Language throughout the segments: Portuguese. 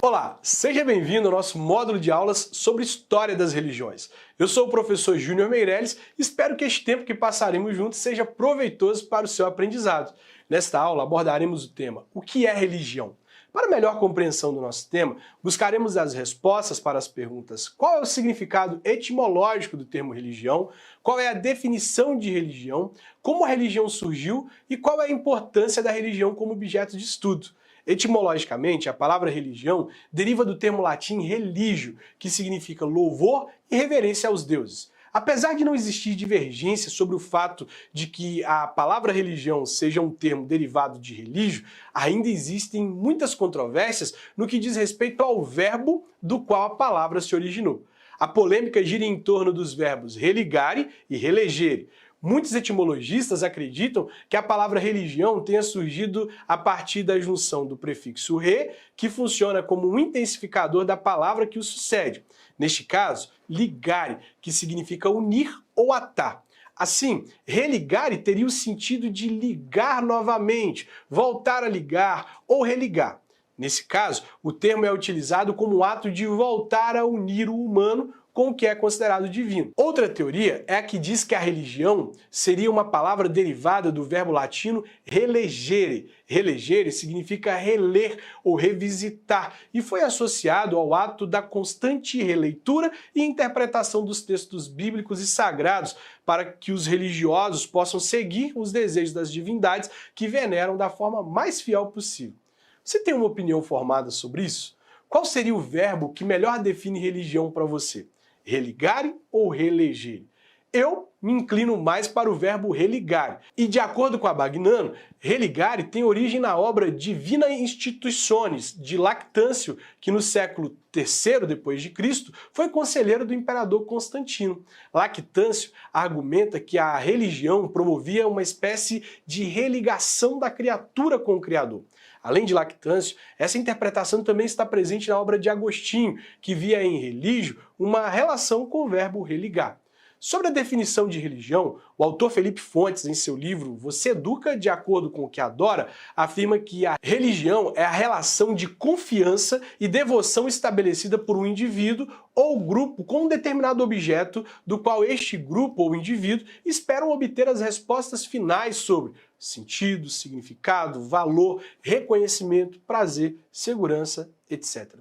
Olá, seja bem-vindo ao nosso módulo de aulas sobre História das Religiões. Eu sou o professor Júnior Meirelles e espero que este tempo que passaremos juntos seja proveitoso para o seu aprendizado. Nesta aula abordaremos o tema O que é religião? Para melhor compreensão do nosso tema, buscaremos as respostas para as perguntas: qual é o significado etimológico do termo religião, qual é a definição de religião, como a religião surgiu e qual é a importância da religião como objeto de estudo. Etimologicamente, a palavra religião deriva do termo latim religio, que significa louvor e reverência aos deuses. Apesar de não existir divergência sobre o fato de que a palavra religião seja um termo derivado de religio, ainda existem muitas controvérsias no que diz respeito ao verbo do qual a palavra se originou. A polêmica gira em torno dos verbos religare e relegere. Muitos etimologistas acreditam que a palavra religião tenha surgido a partir da junção do prefixo re, que funciona como um intensificador da palavra que o sucede. Neste caso, ligare, que significa unir ou atar. Assim, religare teria o sentido de ligar novamente, voltar a ligar ou religar. Nesse caso, o termo é utilizado como um ato de voltar a unir o humano com o que é considerado divino. Outra teoria é a que diz que a religião seria uma palavra derivada do verbo latino relegere. Relegere significa reler ou revisitar e foi associado ao ato da constante releitura e interpretação dos textos bíblicos e sagrados para que os religiosos possam seguir os desejos das divindades que veneram da forma mais fiel possível. Você tem uma opinião formada sobre isso? Qual seria o verbo que melhor define religião para você? Religare ou relegere? Eu me inclino mais para o verbo religare. E de acordo com a Bagnano, religare tem origem na obra Divina Institutiones, de Lactâncio, que no século III d.C. foi conselheiro do imperador Constantino. Lactâncio argumenta que a religião promovia uma espécie de religação da criatura com o Criador. Além de Lactâncio, essa interpretação também está presente na obra de Agostinho, que via em religio uma relação com o verbo religar. Sobre a definição de religião, o autor Felipe Fontes, em seu livro Você Educa de Acordo com o que Adora, afirma que a religião é a relação de confiança e devoção estabelecida por um indivíduo ou grupo com um determinado objeto, do qual este grupo ou indivíduo esperam obter as respostas finais sobre sentido, significado, valor, reconhecimento, prazer, segurança, etc.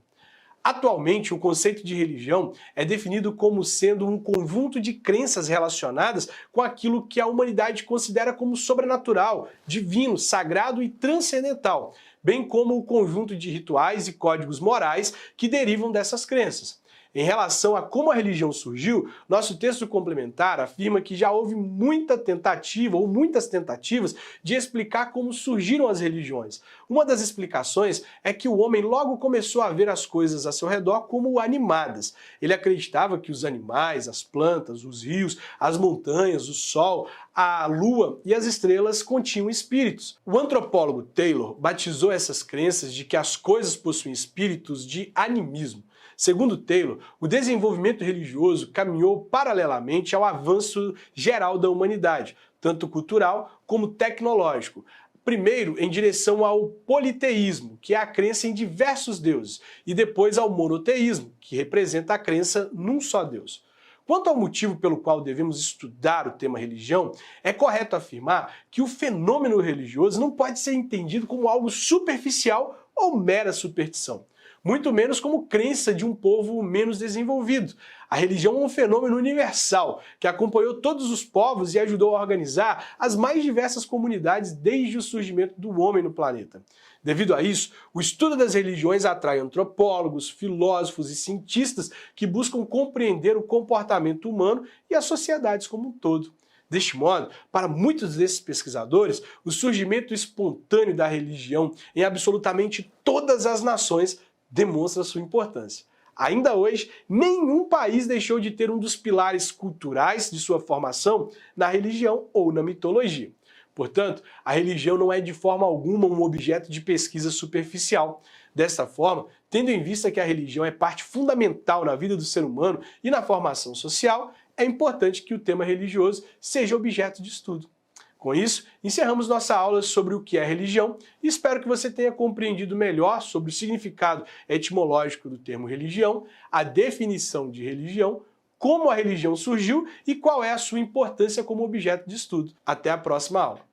Atualmente, o conceito de religião é definido como sendo um conjunto de crenças relacionadas com aquilo que a humanidade considera como sobrenatural, divino, sagrado e transcendental, bem como o conjunto de rituais e códigos morais que derivam dessas crenças. Em relação a como a religião surgiu, nosso texto complementar afirma que já houve muita tentativa ou muitas tentativas de explicar como surgiram as religiões. Uma das explicações é que o homem logo começou a ver as coisas a seu redor como animadas. Ele acreditava que os animais, as plantas, os rios, as montanhas, o sol, a lua e as estrelas continham espíritos. O antropólogo Taylor batizou essas crenças de que as coisas possuem espíritos de animismo. Segundo Taylor, o desenvolvimento religioso caminhou paralelamente ao avanço geral da humanidade, tanto cultural como tecnológico. Primeiro, em direção ao politeísmo, que é a crença em diversos deuses, e depois ao monoteísmo, que representa a crença num só Deus. Quanto ao motivo pelo qual devemos estudar o tema religião, é correto afirmar que o fenômeno religioso não pode ser entendido como algo superficial ou mera superstição, muito menos como crença de um povo menos desenvolvido. A religião é um fenômeno universal que acompanhou todos os povos e ajudou a organizar as mais diversas comunidades desde o surgimento do homem no planeta. Devido a isso, o estudo das religiões atrai antropólogos, filósofos e cientistas que buscam compreender o comportamento humano e as sociedades como um todo. Deste modo, para muitos desses pesquisadores, o surgimento espontâneo da religião em absolutamente todas as nações demonstra sua importância. Ainda hoje, nenhum país deixou de ter um dos pilares culturais de sua formação na religião ou na mitologia. Portanto, a religião não é de forma alguma um objeto de pesquisa superficial. Desta forma, tendo em vista que a religião é parte fundamental na vida do ser humano e na formação social, é importante que o tema religioso seja objeto de estudo. Com isso, encerramos nossa aula sobre o que é religião e espero que você tenha compreendido melhor sobre o significado etimológico do termo religião, a definição de religião, como a religião surgiu e qual é a sua importância como objeto de estudo. Até a próxima aula!